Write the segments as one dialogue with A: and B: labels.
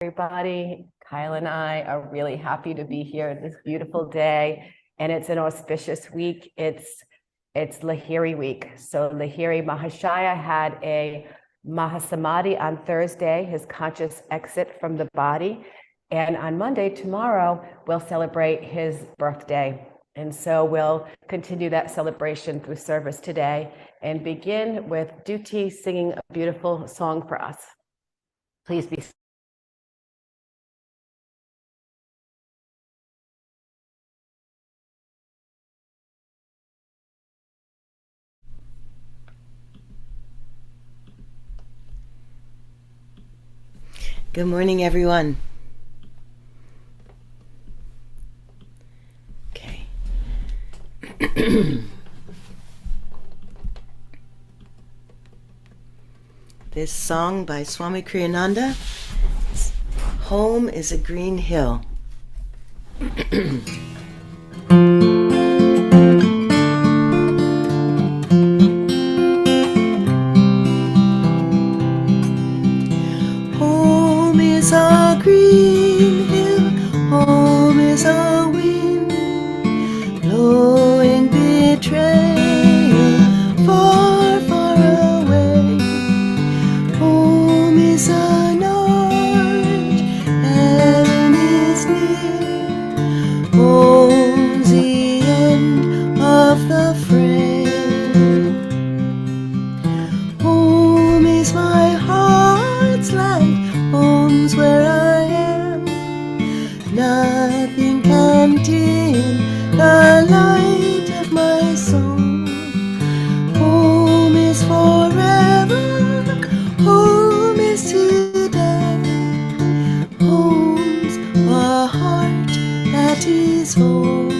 A: Everybody. Kyle and I are really happy to be here this beautiful day, and it's an auspicious week. It's Lahiri week. So Lahiri Mahashaya had a Mahasamadhi on Thursday, his conscious exit from the body. And on Monday, tomorrow, we'll celebrate his birthday. And so we'll continue that celebration through service today and begin with Duty singing a beautiful song for us. Please be seated.
B: Good morning, everyone. Okay. This song by Swami Kriyananda, Home is a Green Hill. Home is a green hill, home is a wind, blowing betrayal far, far away. Home is an arch, heaven is near, home's the end of the fray. Home is my heart's land, home's where I am. Nothing can dim the light of my soul. Home is forever, home is today. Home's a heart that is whole.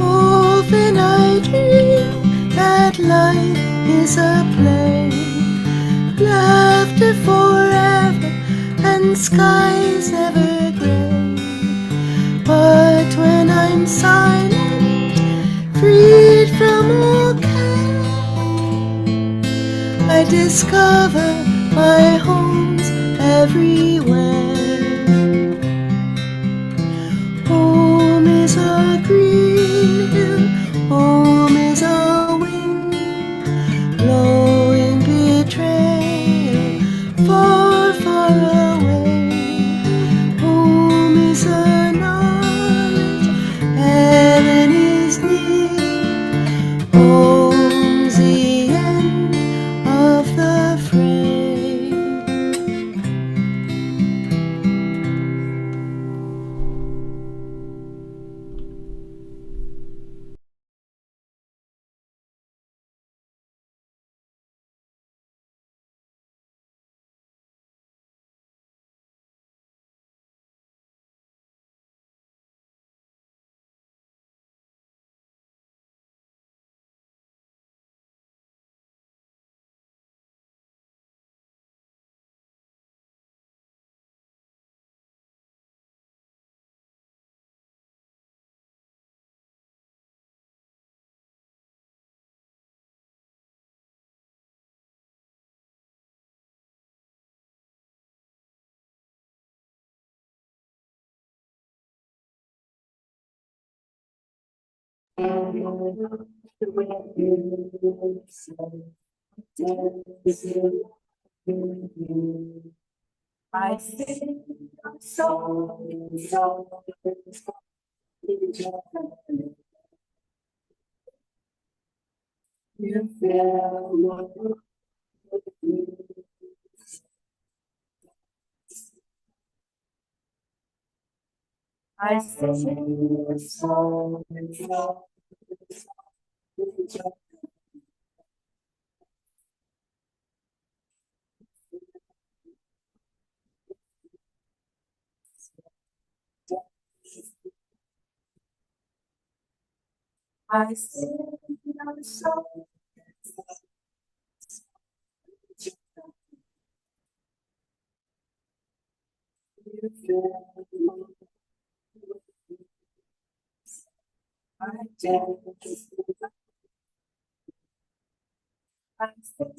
B: Often I dream that life is a play, laughter forever and skies never gray. But when I'm silent, freed from all care, I discover my home's everywhere. Home is a green hill, home is a wind, blowing betrayal far, far away. Home is a knowledge, heaven is near, home's the end of the fray.
A: I sing a song, you feel I sing a song, I sing a song. You feel I dance. I sing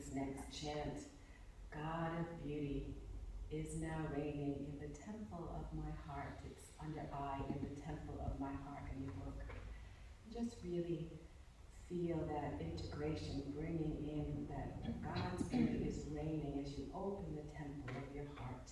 A: this next chant. God of beauty is now reigning in the temple of my heart. It's under I, in the temple of my heart in your book. Just really feel that integration, bringing in that God's beauty is reigning as you open the temple of your heart.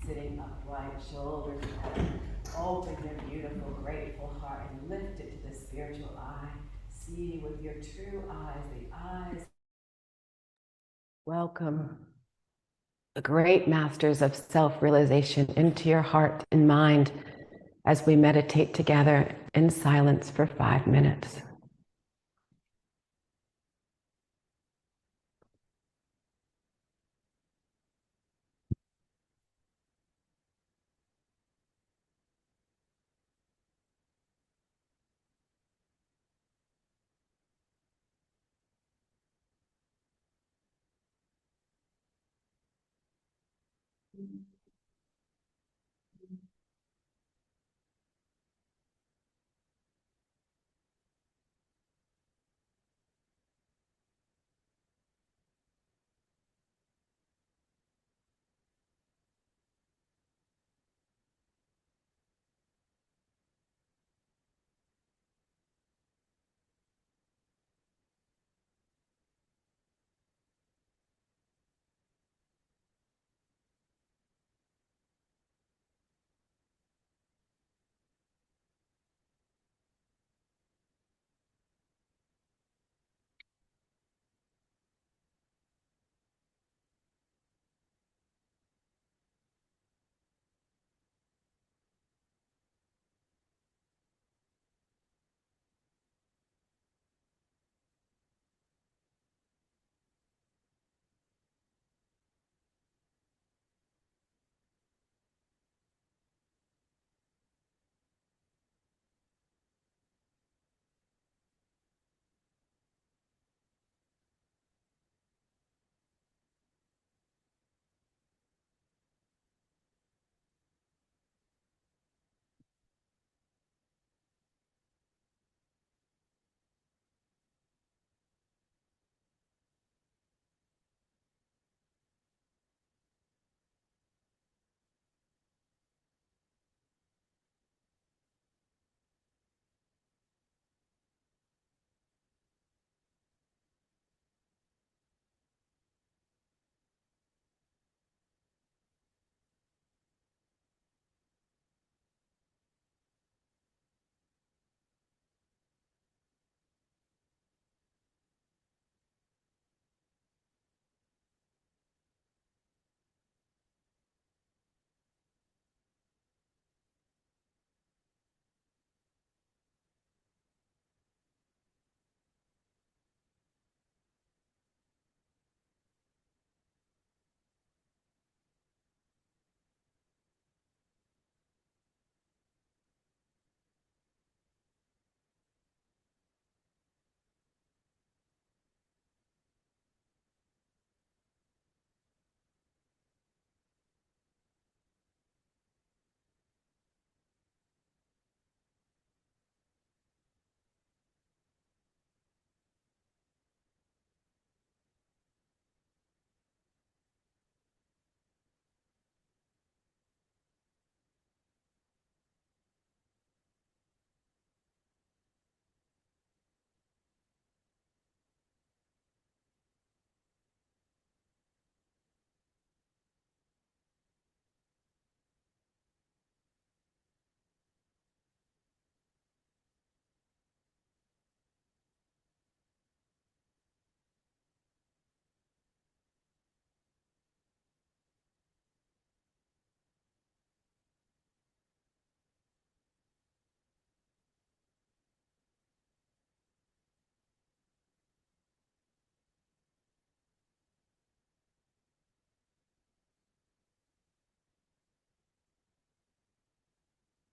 A: Sitting upright, shoulders back, open your beautiful, grateful heart and lift it to the spiritual eye. See with your true eyes, the eyes. Welcome the great masters of self-realization into your heart and mind as we meditate together in silence for 5 minutes.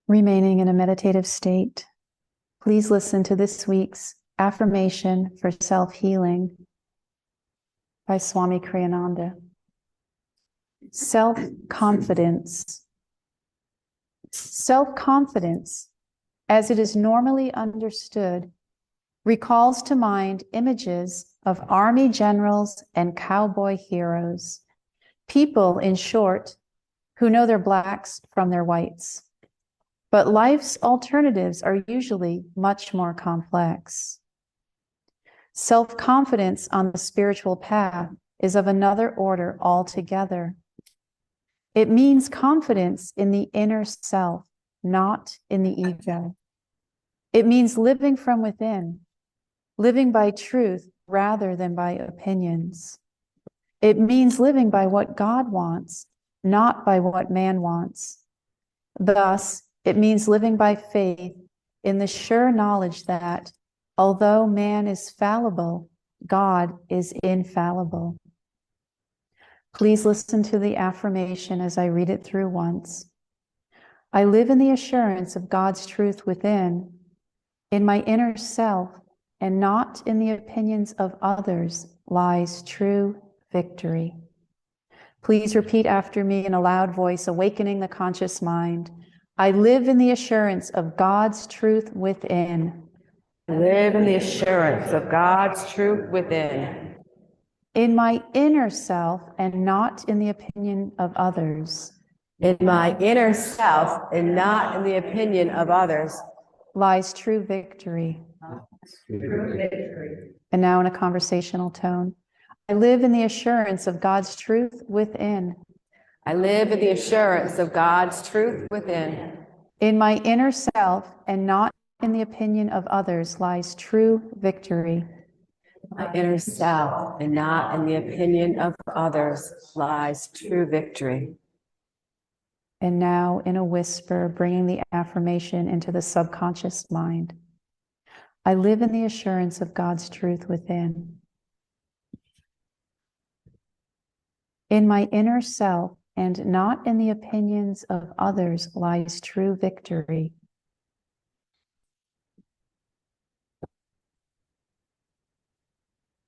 C: Remaining in a meditative state, please listen to this week's affirmation for self-healing by Swami Kriyananda. Self-confidence. Self-confidence, as it is normally understood, recalls to mind images of army generals and cowboy heroes, people, in short, who know their blacks from their whites. But life's alternatives are usually much more complex. Self-confidence on the spiritual path is of another order altogether. It means confidence in the inner self, not in the ego. It means living from within, living by truth rather than by opinions. It means living by what God wants, not by what man wants. Thus, it means living by faith in the sure knowledge that, although man is fallible, God is infallible. Please listen to the affirmation as I read it through once. I live in the assurance of God's truth within, in my inner self, and not in the opinions of others, lies true victory. Please repeat after me in a loud voice, awakening the conscious mind. I live in the assurance of God's truth within.
A: Live in the assurance of God's truth within.
C: In my inner self and not in the opinion of others.
A: In my inner self and not in the opinion of others
C: lies true victory. And now in a conversational tone. I live in the assurance of God's truth within.
A: I live in the assurance of God's truth within.
C: In my inner self and not in the opinion of others lies true victory.
A: My inner self and not in the opinion of others lies true victory.
C: And now in a whisper, bringing the affirmation into the subconscious mind. I live in the assurance of God's truth within. In my inner self and not in the opinions of others lies true victory.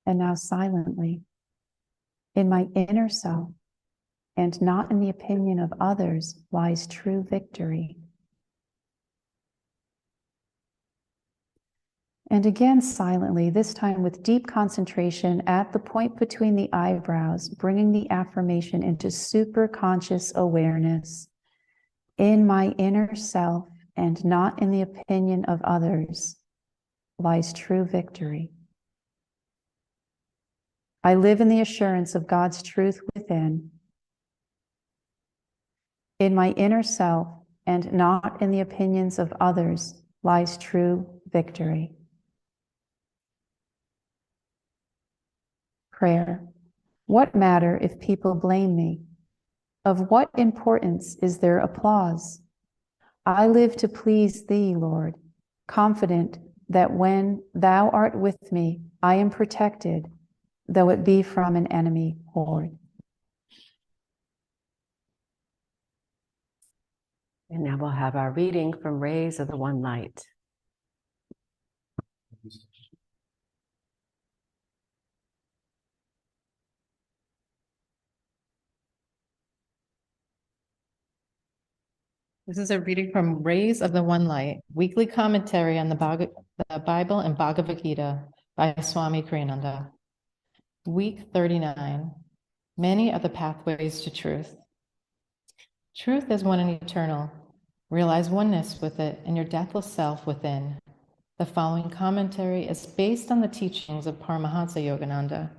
C: And now silently, in my inner self and not in the opinion of others lies true victory. And again silently, this time with deep concentration at the point between the eyebrows, bringing the affirmation into super conscious awareness. In my inner self and not in the opinion of others lies true victory. I live in the assurance of God's truth within. In my inner self and not in the opinions of others lies true victory. Prayer. What matter if people blame me? Of what importance is their applause? I live to please thee, Lord, confident that when thou art with me, I am protected, though it be from an enemy horde.
A: And now we'll have our reading from Rays of the One Light.
D: This is a reading from Rays of the One Light, weekly commentary on the Bible and Bhagavad Gita by Swami Kriyananda. Week 39, many are the pathways to truth. Truth is one and eternal. Realize oneness with it and your deathless self within. The following commentary is based on the teachings of Paramhansa Yogananda.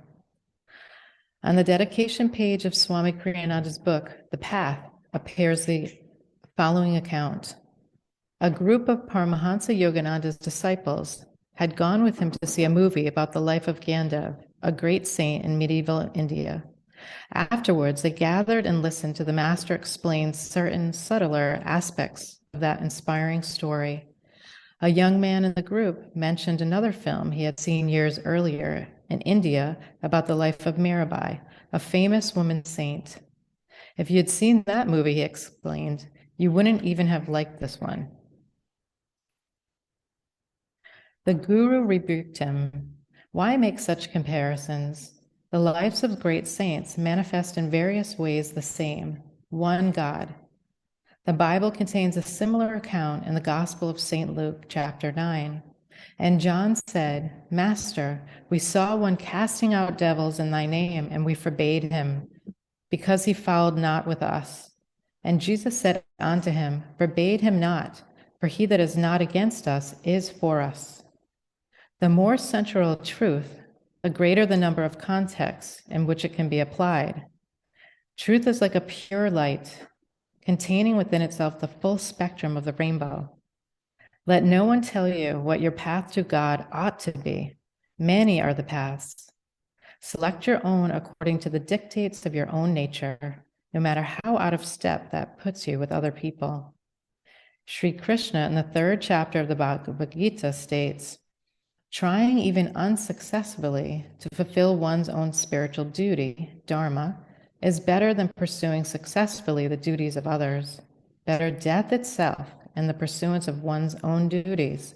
D: On the dedication page of Swami Kriyananda's book, The Path, appears the following account. A group of Paramhansa Yogananda's disciples had gone with him to see a movie about the life of Gandalf, a great saint in medieval India. Afterwards, they gathered and listened to the master explain certain subtler aspects of that inspiring story. A young man in the group mentioned another film he had seen years earlier in India about the life of Mirabai, a famous woman saint. If you had seen that movie, he explained, You wouldn't even have liked this one. The guru rebuked him. Why make such comparisons? The lives of great saints manifest in various ways the same, one God. The Bible contains a similar account in the Gospel of St. Luke, chapter 9. And John said, Master, we saw one casting out devils in thy name, and we forbade him, because he followed not with us. And Jesus said unto him, Forbade him not, for he that is not against us is for us. The more central truth, the greater the number of contexts in which it can be applied. Truth is like a pure light, containing within itself the full spectrum of the rainbow. Let no one tell you what your path to God ought to be. Many are the paths. Select your own according to the dictates of your own nature, no matter how out of step that puts you with other people. Sri Krishna, in the 3rd chapter of the Bhagavad Gita, states, trying even unsuccessfully to fulfill one's own spiritual duty, dharma, is better than pursuing successfully the duties of others. Better death itself and the pursuance of one's own duties.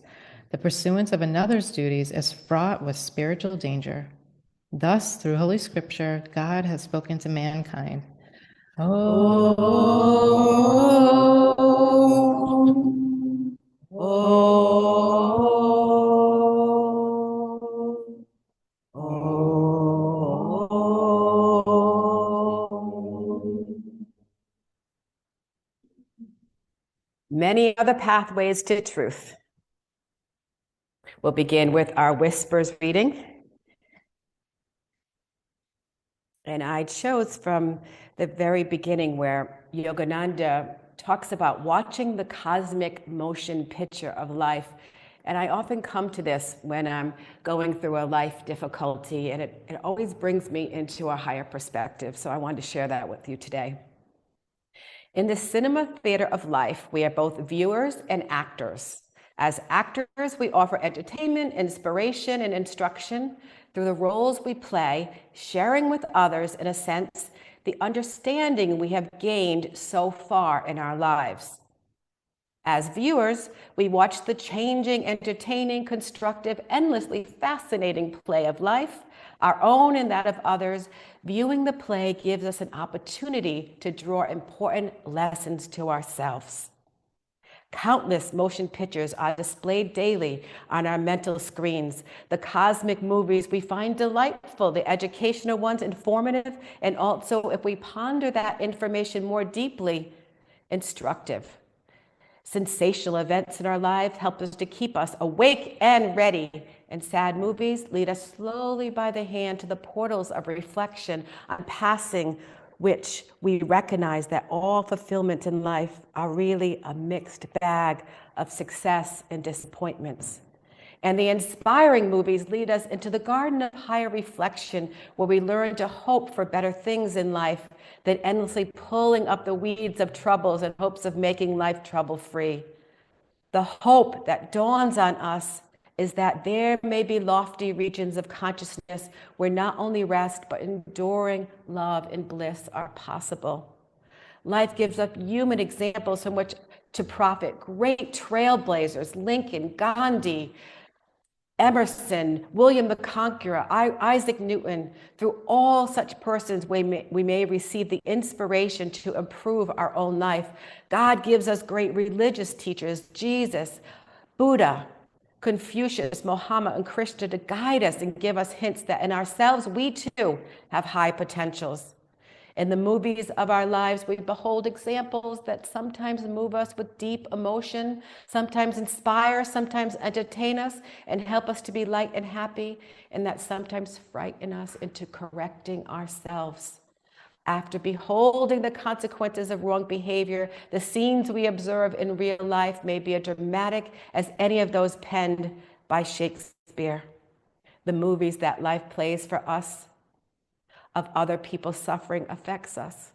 D: The pursuance of another's duties is fraught with spiritual danger. Thus, through Holy Scripture, God has spoken to mankind. Oh,
A: Many are the pathways to truth. We'll begin with our whispers reading. And I chose from the very beginning where Yogananda talks about watching the cosmic motion picture of life. And I often come to this when I'm going through a life difficulty, and it always brings me into a higher perspective. So I wanted to share that with you today. In the cinema theater of life, we are both viewers and actors. As actors, we offer entertainment, inspiration, and instruction through the roles we play, sharing with others, in a sense, the understanding we have gained so far in our lives. As viewers, we watch the changing, entertaining, constructive, endlessly fascinating play of life, our own and that of others. Viewing the play gives us an opportunity to draw important lessons to ourselves. Countless motion pictures are displayed daily on our mental screens. The cosmic movies we find delightful, the educational ones informative, and also, if we ponder that information more deeply, instructive. Sensational events in our lives help us to keep us awake and ready, and sad movies lead us slowly by the hand to the portals of reflection, on passing which we recognize that all fulfillment in life are really a mixed bag of success and disappointments. And the inspiring movies lead us into the garden of higher reflection, where we learn to hope for better things in life than endlessly pulling up the weeds of troubles in hopes of making life trouble-free. The hope that dawns on us is that there may be lofty regions of consciousness where not only rest, but enduring love and bliss are possible. Life gives us human examples from which to profit. Great trailblazers, Lincoln, Gandhi, Emerson, William the Conqueror, Isaac Newton. Through all such persons, we may receive the inspiration to improve our own life. God gives us great religious teachers, Jesus, Buddha, Confucius, Mohammed, and Krishna, to guide us and give us hints that in ourselves we too have high potentials. In the movies of our lives, we behold examples that sometimes move us with deep emotion, sometimes inspire, sometimes entertain us and help us to be light and happy, and that sometimes frighten us into correcting ourselves. After beholding the consequences of wrong behavior, the scenes we observe in real life may be as dramatic as any of those penned by Shakespeare. The movies that life plays for us of other people's suffering affects us,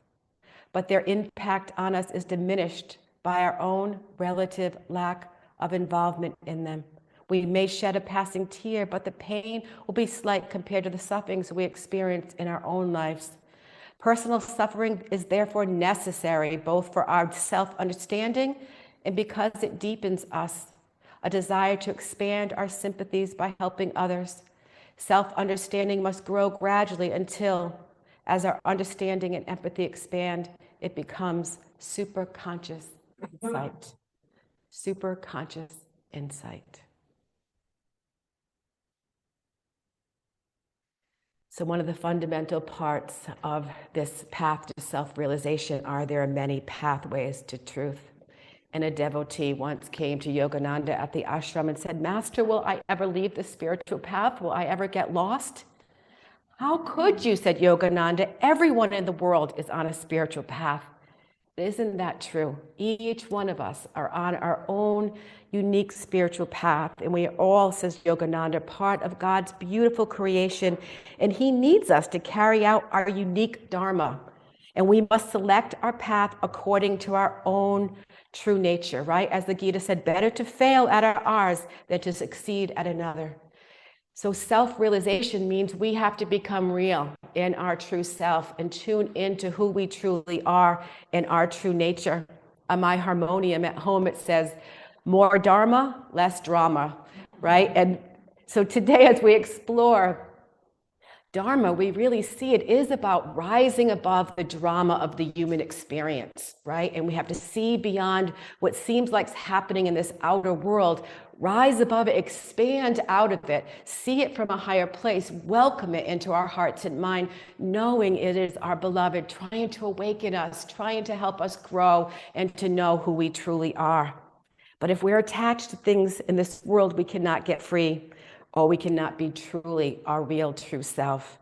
A: but their impact on us is diminished by our own relative lack of involvement in them. We may shed a passing tear, but the pain will be slight compared to the sufferings we experience in our own lives. Personal suffering is therefore necessary both for our self-understanding and because it deepens us, a desire to expand our sympathies by helping others. Self-understanding must grow gradually until, as our understanding and empathy expand, it becomes superconscious insight. Superconscious insight. So one of the fundamental parts of this path to self-realization are there are many pathways to truth. And a devotee once came to Yogananda at the ashram and said, "Master, will I ever leave the spiritual path? Will I ever get lost?" "How could you?" said Yogananda. "Everyone in the world is on a spiritual path." Isn't that true? Each one of us are on our own unique spiritual path, and we are all, says Yogananda, part of God's beautiful creation, and he needs us to carry out our unique dharma. And we must select our path according to our own true nature, right? As the Gita said, better to fail at ours than to succeed at another. So self-realization means we have to become real in our true self and tune into who we truly are in our true nature. On my harmonium at home, it says, more dharma, less drama, right? And so today, as we explore Dharma, we really see it is about rising above the drama of the human experience, right? And we have to see beyond what seems like happening in this outer world, rise above it, expand out of it, see it from a higher place, welcome it into our hearts and mind, knowing it is our beloved, trying to awaken us, trying to help us grow and to know who we truly are. But if we're attached to things in this world, we cannot get free, or we cannot be truly our real true self.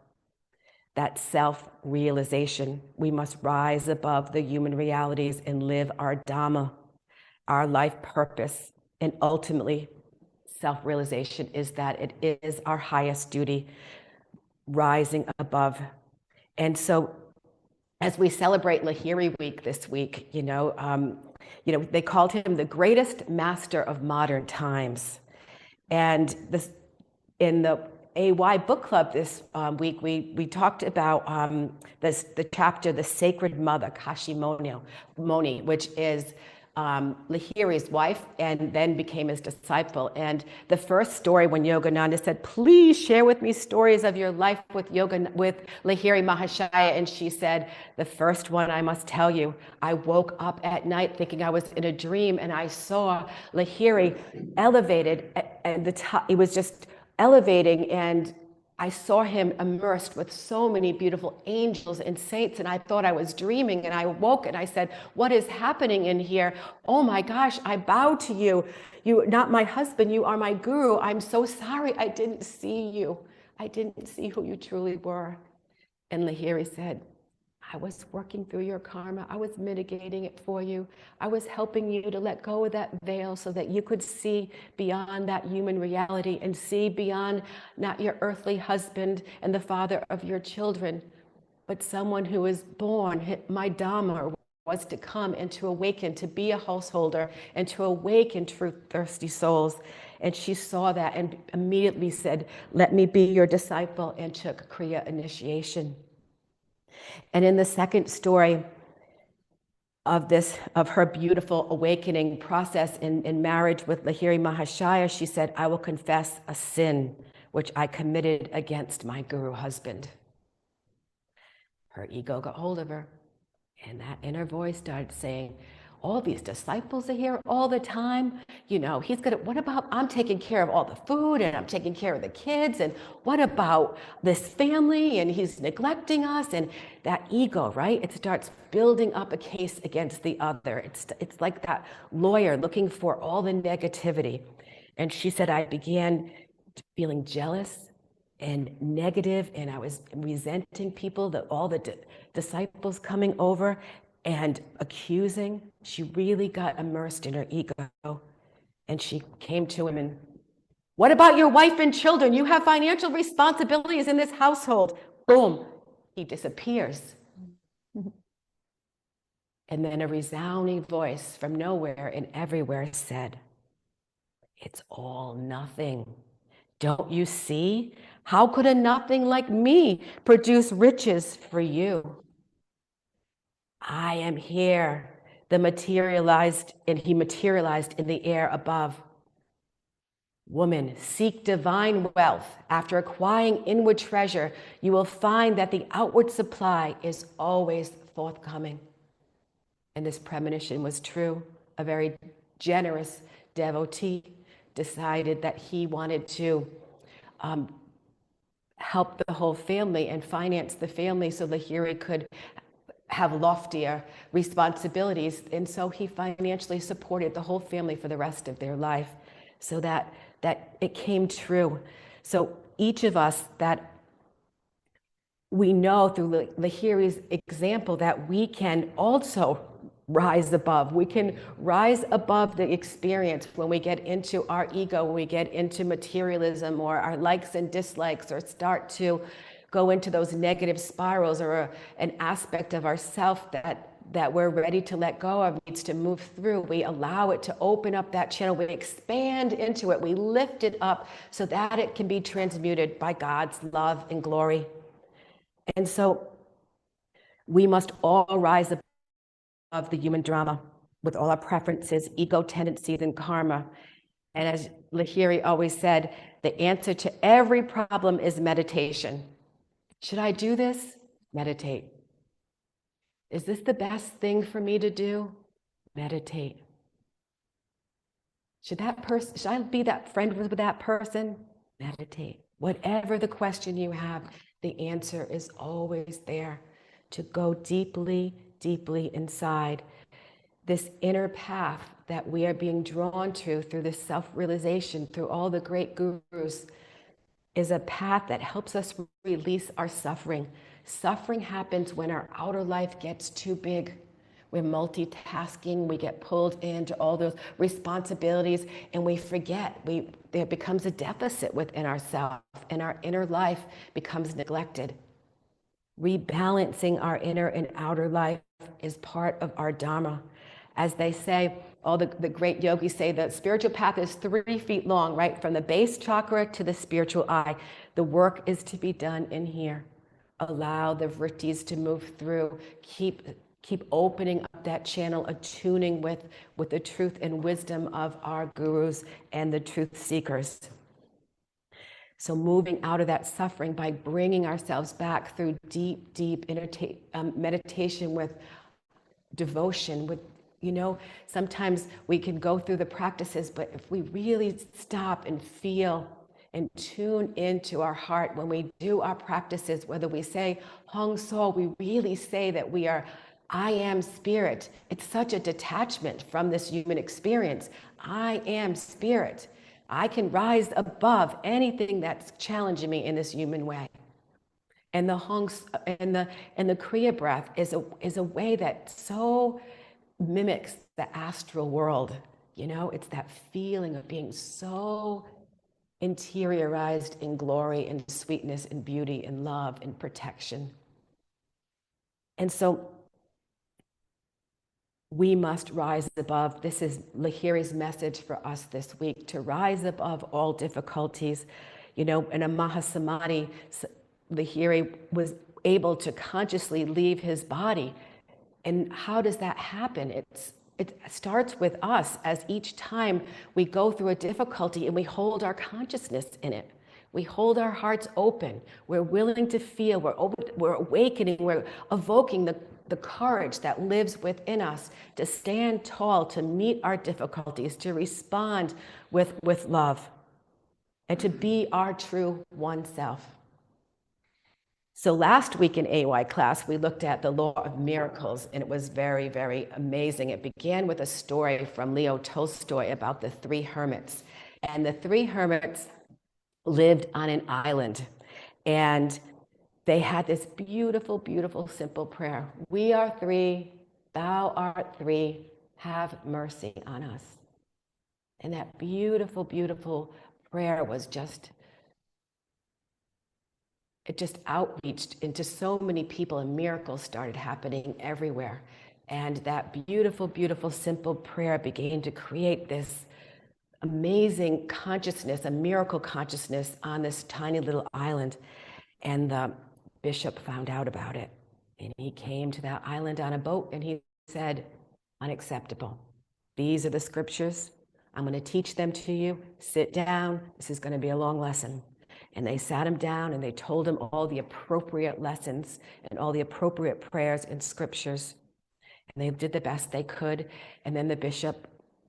A: That self-realization, we must rise above the human realities and live our Dhamma, our life purpose. And ultimately, self-realization is that it is our highest duty, rising above. And so as we celebrate Lahiri Week this week, they called him the greatest master of modern times. And this, in the AY book club this week, we talked about the chapter, The Sacred Mother, Kashi Moni, which is Lahiri's wife and then became his disciple. And the first story, when Yogananda said, "Please share with me stories of your life with Lahiri Mahashaya," and she said, "The first one I must tell you, I woke up at night thinking I was in a dream and I saw Lahiri elevated and it was just elevating, and I saw him immersed with so many beautiful angels and saints, and I thought I was dreaming, and I woke and I said, what is happening in here? Oh my gosh, I bow to you. You're not my husband, you are my guru. I'm so sorry I didn't see you. I didn't see who you truly were." And Lahiri said, "I was working through your karma. I was mitigating it for you. I was helping you to let go of that veil so that you could see beyond that human reality and see beyond not your earthly husband and the father of your children, but someone who is born. My Dhamma was to come and to awaken, to be a householder and to awaken true thirsty souls." And she saw that and immediately said, "Let me be your disciple," and took Kriya initiation. And in the second story of her beautiful awakening process in marriage with Lahiri Mahashaya, she said, "I will confess a sin which I committed against my guru husband." Her ego got hold of her, and that inner voice started saying, all these disciples are here all the time. What about, I'm taking care of all the food and I'm taking care of the kids, and what about this family, and he's neglecting us, and that ego, right? It starts building up a case against the other. It's like that lawyer looking for all the negativity. And she said, I began feeling jealous and negative, and I was resenting people, all the disciples coming over and accusing. She really got immersed in her ego. And she came to him and, "What about your wife and children? You have financial responsibilities in this household." Boom, he disappears. And then a resounding voice from nowhere and everywhere said, "It's all nothing. Don't you see? How could a nothing like me produce riches for you?" I am here. He materialized in the air above. Woman, seek divine wealth. After acquiring inward treasure, you will find that the outward supply is always forthcoming. And this premonition was true. A very generous devotee decided that he wanted to help the whole family and finance the family so Lahiri could have loftier responsibilities. And so he financially supported the whole family for the rest of their life, so that it came true. So each of us, that we know through Lahiri's example that we can also rise above. We can rise above the experience when we get into our ego, when we get into materialism or our likes and dislikes, or start to go into those negative spirals, or an aspect of ourself that we're ready to let go of, needs to move through. We allow it to open up that channel. We expand into it. We lift it up so that it can be transmuted by God's love and glory. And so we must all rise above the human drama with all our preferences, ego tendencies, and karma. And as Lahiri always said, the answer to every problem is meditation. Should I do this? Meditate. Is this the best thing for me to do? Meditate. Should I be that friend with that person? Meditate. Whatever the question you have, the answer is always there. To go deeply, deeply inside. This inner path that we are being drawn to through this self-realization, through all the great gurus, is a path that helps us release our suffering. Suffering happens when our outer life gets too big. We're multitasking, we get pulled into all those responsibilities, and we forget. There becomes a deficit within ourselves, and our inner life becomes neglected. Rebalancing our inner and outer life is part of our Dharma. As they say, all the great yogis say, the spiritual path is 3 feet long, right? From the base chakra to the spiritual eye. The work is to be done in here. Allow the vrittis to move through. Keep opening up that channel, attuning with the truth and wisdom of our gurus and the truth seekers. So moving out of that suffering by bringing ourselves back through deep meditation with devotion, with, sometimes we can go through the practices, but if we really stop and feel and tune into our heart when we do our practices, whether we say Hong So, we really say that we are, I am spirit. It's such a detachment from this human experience. I am spirit. I can rise above anything that's challenging me in this human way. And the Hong and the Kriya breath is a way that so mimics the astral world. It's that feeling of being so interiorized in glory and sweetness and beauty and love and protection. And so we must rise above. This is Lahiri's message for us this week, to rise above all difficulties. In a Mahasamadhi, Lahiri was able to consciously leave his body. And how does that happen? It starts with us, as each time we go through a difficulty and we hold our consciousness in it. We hold our hearts open. We're willing to feel. We're awakening. We're evoking the courage that lives within us to stand tall, to meet our difficulties, to respond with love, and to be our true oneself. So last week in AY class, we looked at the law of miracles, and it was very, very amazing. It began with a story from Leo Tolstoy about the 3 hermits. And the 3 hermits lived on an island, and they had this beautiful, beautiful, simple prayer. We are 3, thou art 3, have mercy on us. And that beautiful, beautiful prayer was it just outreached into so many people, and miracles started happening everywhere. And that beautiful, beautiful, simple prayer began to create this amazing consciousness, a miracle consciousness on this tiny little island. And the bishop found out about it. And he came to that island on a boat and he said, unacceptable. These are the scriptures. I'm going to teach them to you. Sit down. This is going to be a long lesson. And they sat him down and they told him all the appropriate lessons and all the appropriate prayers and scriptures. And they did the best they could. And then the bishop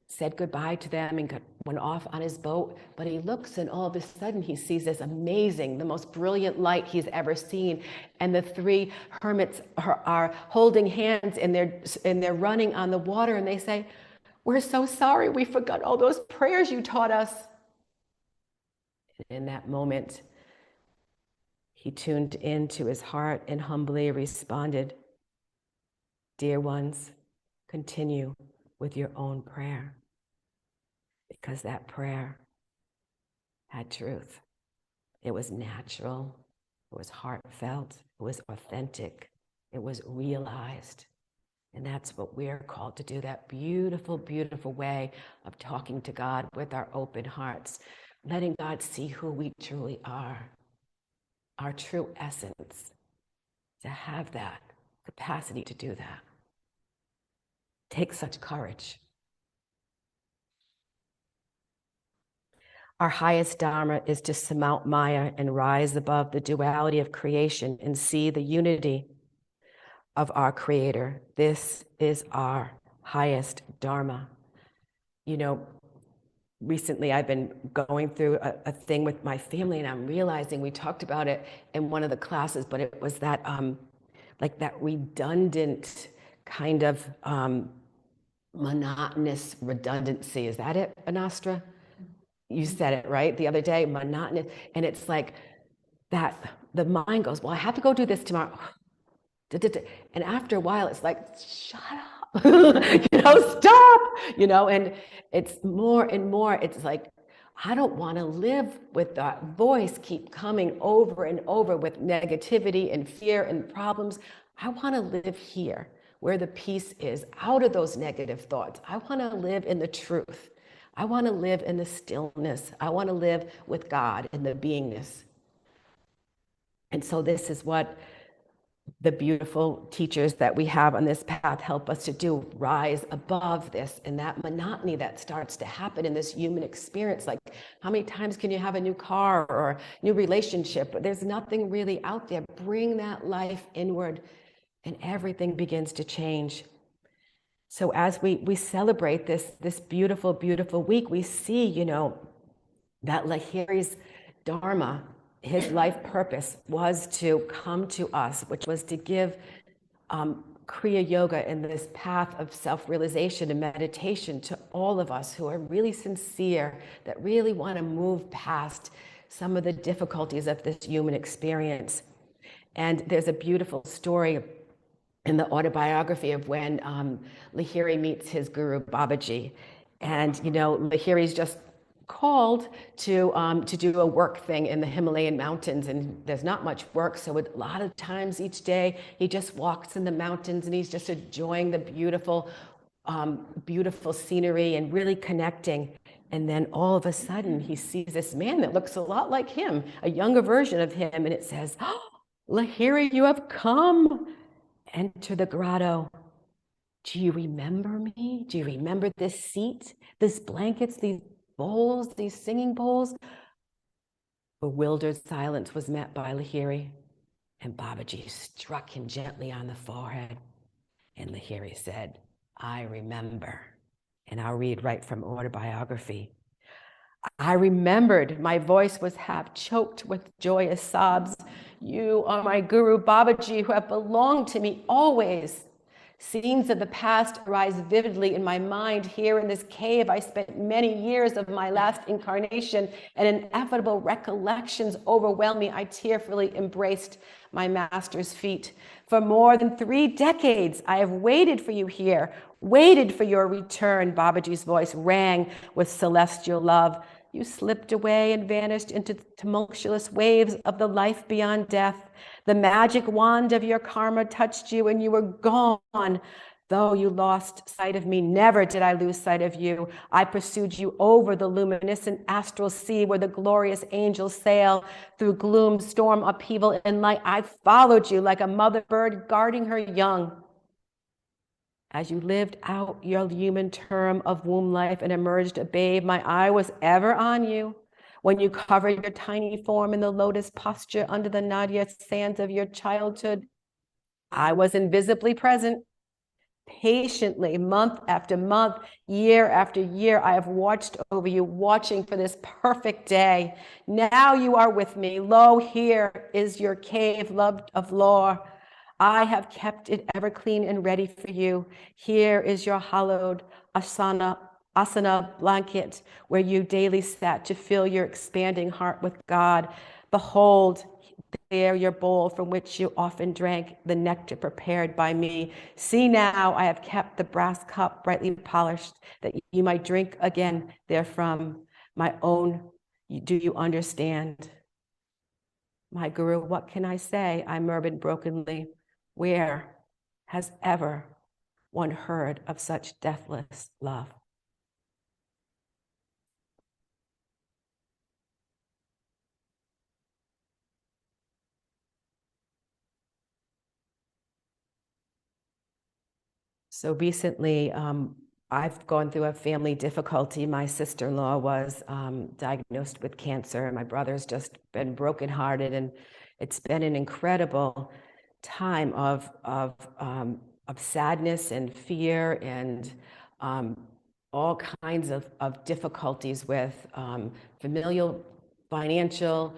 A: said goodbye to them and went off on his boat. But he looks and all of a sudden he sees this amazing, the most brilliant light he's ever seen. And the three hermits are holding hands and they're running on the water and they say, we're so sorry, we forgot all those prayers you taught us. In that moment, he tuned into his heart and humbly responded, dear ones, continue with your own prayer, because that prayer had truth. It was natural, it was heartfelt, it was authentic, it was realized. And that's what we're called to do, that beautiful, beautiful way of talking to God with our open hearts, letting God see who we truly are, our true essence, to have that capacity to do that. Takes such courage. Our highest dharma is to surmount Maya and rise above the duality of creation and see the unity of our Creator. This is our highest dharma. You know, recently I've been going through a thing with my family and I'm realizing, we talked about it in one of the classes, but it was that like that redundant kind of monotonous redundancy. Is that it, Anastra? You said it, right? The other day, monotonous. And it's like that the mind goes, well, I have to go do this tomorrow. And after a while, it's like, shut up, stop, and it's more and more, it's like, I don't want to live with that voice keep coming over and over with negativity and fear and problems. I want to live here where the peace is, out of those negative thoughts. I want to live in the truth. I want to live in the stillness. I want to live with God in the beingness. And so this is what the beautiful teachers that we have on this path help us to do, rise above this and that monotony that starts to happen in this human experience. Like, how many times can you have a new car or a new relationship? But there's nothing really out there. Bring that life inward and everything begins to change. So as we celebrate this beautiful, beautiful week, we see, that Lahiri's dharma, his life purpose, was to come to us, which was to give Kriya Yoga and this path of self-realization and meditation to all of us who are really sincere, that really want to move past some of the difficulties of this human experience. And there's a beautiful story in the autobiography of when Lahiri meets his guru Babaji. And, Lahiri's just called to do a work thing in the Himalayan mountains, and there's not much work, so a lot of times each day he just walks in the mountains and he's just enjoying the beautiful beautiful scenery and really connecting. And then all of a sudden he sees this man that looks a lot like him, a younger version of him, and it says, oh, Lahiri, you have come. Enter the grotto. Do you remember me? Do you remember this seat, these blankets, these bowls, these singing bowls? Bewildered silence was met by Lahiri, and Babaji struck him gently on the forehead. And Lahiri said, I remember. And I'll read right from autobiography. I remembered, my voice was half choked with joyous sobs. You are my guru Babaji, who have belonged to me always. Scenes of the past arise vividly in my mind. Here in this cave, I spent many years of my last incarnation, and inevitable recollections overwhelmed me. I tearfully embraced my master's feet. For more than 3 decades, I have waited for you here, waited for your return. Babaji's voice rang with celestial love. You slipped away and vanished into tumultuous waves of the life beyond death. The magic wand of your karma touched you and you were gone. Though you lost sight of me, never did I lose sight of you. I pursued you over the luminescent astral sea where the glorious angels sail through gloom, storm, upheaval, and light. I followed you like a mother bird guarding her young. As you lived out your human term of womb life and emerged a babe, my eye was ever on you. When you covered your tiny form in the lotus posture under the nadia sands of your childhood, I was invisibly present. Patiently, month after month, year after year, I have watched over you, watching for this perfect day. Now you are with me. Lo, here is your cave, loved of lore. I have kept it ever clean and ready for you. Here is your hallowed asana blanket where you daily sat to fill your expanding heart with God. Behold, there your bowl from which you often drank the nectar prepared by me. See now, I have kept the brass cup brightly polished that you might drink again therefrom. My own, do you understand? My Guru, what can I say? I murmured brokenly. Where has ever one heard of such deathless love? So recently, I've gone through a family difficulty. My sister-in-law was diagnosed with cancer, and my brother's just been brokenhearted, and it's been an incredible time of sadness and fear and all kinds of difficulties with familial, financial,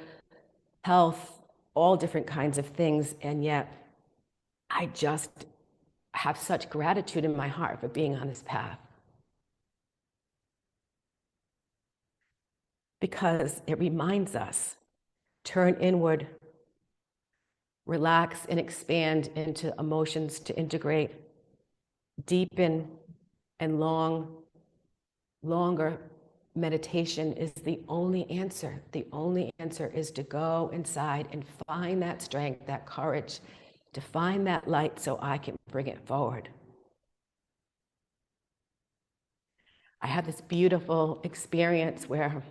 A: health, all different kinds of things, and yet I just have such gratitude in my heart for being on this path. Because it reminds us, turn inward, relax and expand into emotions to integrate, deepen and longer meditation is the only answer. The only answer is to go inside and find that strength, that courage, to find that light so I can bring it forward. I had this beautiful experience where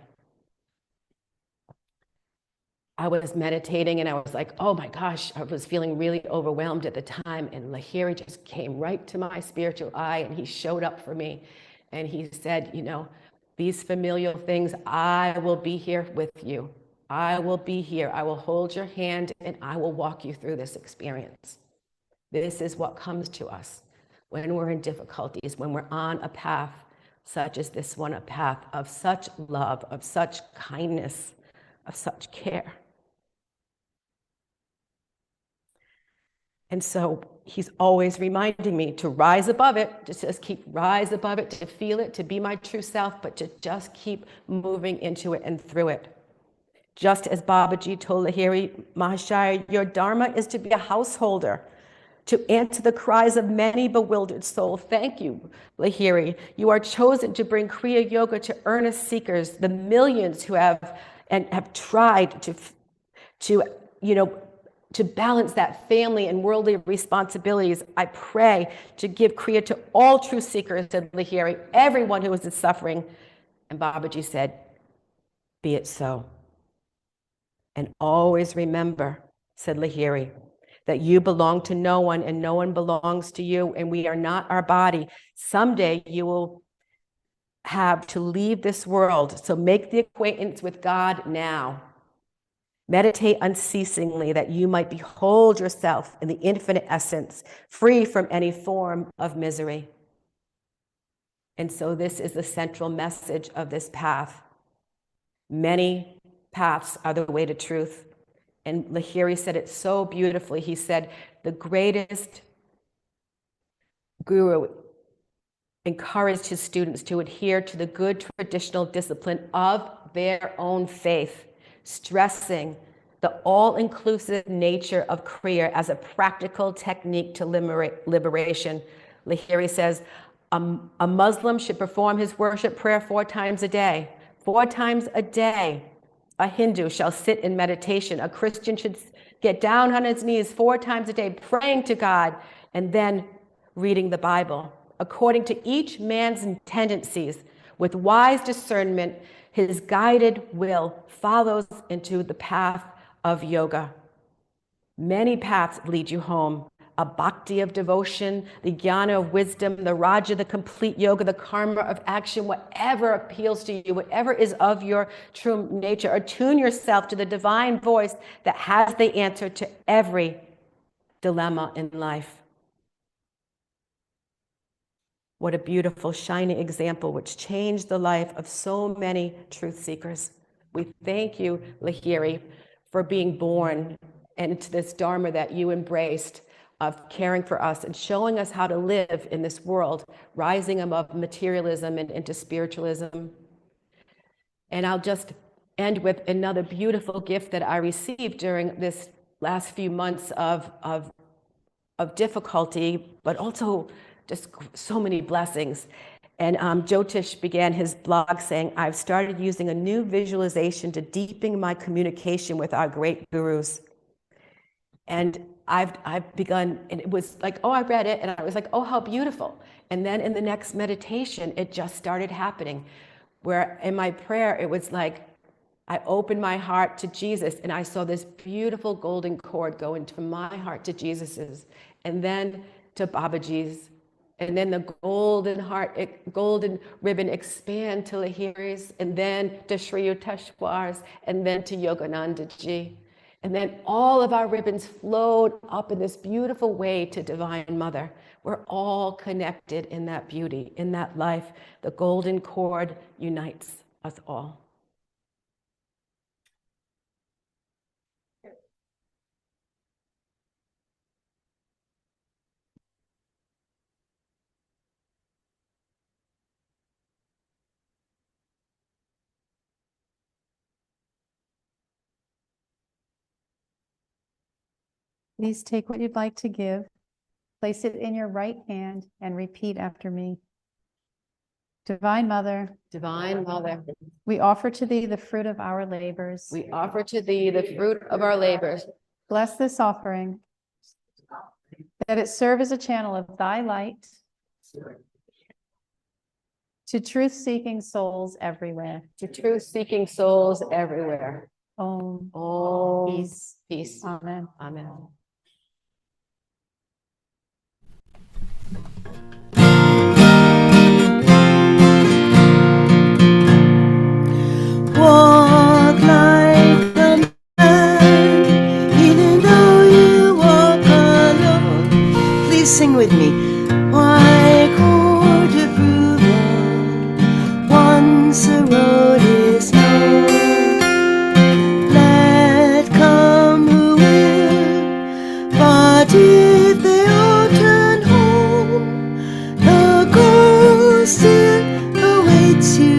A: I was meditating and I was like, oh my gosh, I was feeling really overwhelmed at the time. And Lahiri just came right to my spiritual eye and he showed up for me. And he said, you know, these familial things, I will be here with you. I will be here. I will hold your hand and I will walk you through this experience. This is what comes to us when we're in difficulties, when we're on a path such as this one, a path of such love, of such kindness, of such care. And so he's always reminding me to rise above it, to just keep rise above it, to feel it, to be my true self, but to just keep moving into it and through it. Just as Babaji told Lahiri Mahashaya, your dharma is to be a householder, to answer the cries of many bewildered souls. Thank you, Lahiri. You are chosen to bring Kriya Yoga to earnest seekers, the millions who have tried to balance that family and worldly responsibilities. I pray to give Kriya to all true seekers, said Lahiri, everyone who is suffering. And Babaji said, be it so. And always remember, said Lahiri, that you belong to no one and no one belongs to you, and we are not our body. Someday you will have to leave this world, so make the acquaintance with God now. Meditate unceasingly that you might behold yourself in the infinite essence, free from any form of misery. And so this is the central message of this path. Many paths are the way to truth. And Lahiri said it so beautifully. He said, the greatest guru encouraged his students to adhere to the good traditional discipline of their own faith, stressing the all-inclusive nature of Kriya as a practical technique to liberation. Lahiri says, a Muslim should perform his worship prayer 4 times a day. 4 times a day. A Hindu shall sit in meditation. A Christian should get down on his knees 4 times a day, praying to God, and then reading the Bible, according to each man's tendencies, with wise discernment, his guided will follows into the path of yoga. Many paths lead you home. A bhakti of devotion, the jnana of wisdom, the raja, the complete yoga, the karma of action, whatever appeals to you, whatever is of your true nature. Attune yourself to the divine voice that has the answer to every dilemma in life. What a beautiful, shining example which changed the life of so many truth seekers. We thank you, Lahiri, for being born into this Dharma that you embraced of caring for us and showing us how to live in this world, rising above materialism and into spiritualism. And I'll just end with another beautiful gift that I received during this last few months of difficulty, but also just so many blessings. And Jyotish began his blog saying, I've started using a new visualization to deepen my communication with our great gurus. And I've begun, and it was like, oh, I read it, and I was like, oh, how beautiful. And then in the next meditation, it just started happening, where in my prayer, it was like, I opened my heart to Jesus, and I saw this beautiful golden cord go into my heart to Jesus's, and then to Babaji's, and then the golden ribbon expand to Lahiri's, and then to Sri Yukteswar's, and then to Yogananda Ji. And then all of our ribbons flowed up in this beautiful way to Divine Mother. We're all connected in that beauty, in that life. The golden cord unites us all.
C: Please take what you'd like to give, place it in your right hand, and repeat after me. Divine Mother,
A: Divine Mother,
C: we offer to thee the fruit of our labors.
A: we offer to thee the fruit of our labors.
C: Bless this offering, that it serve as a channel of thy light to truth-seeking souls everywhere.
A: To truth-seeking souls everywhere.
C: Om.
A: Om.
C: Peace.
A: Peace.
C: Amen.
A: Amen.
B: Walk like a man, even though you walk alone. Please sing with me.